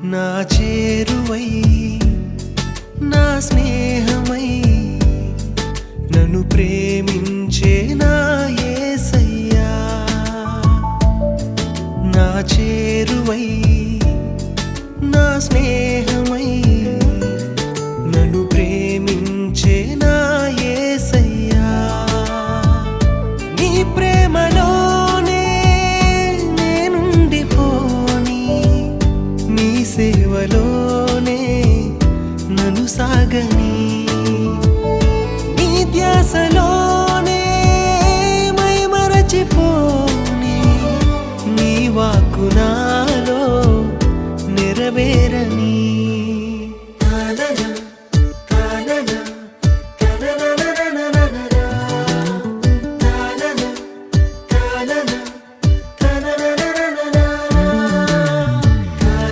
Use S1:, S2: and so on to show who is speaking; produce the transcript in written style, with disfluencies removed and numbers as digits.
S1: నా చేరువై నా స్నేహమై నన్ను ప్రేమించే నా యేసయ్యా నా చేరువై నా స్నేహమై నన్ను ప్రేమించే నా యేసయ్యా నీ ప్రేమలోనే నేనుండిపోని నీ సేవలోనే నన్ను సాగని నీ ధ్యాసలోనే మైమరచిపోని నీ వాక్కు నాలో నెరవేరని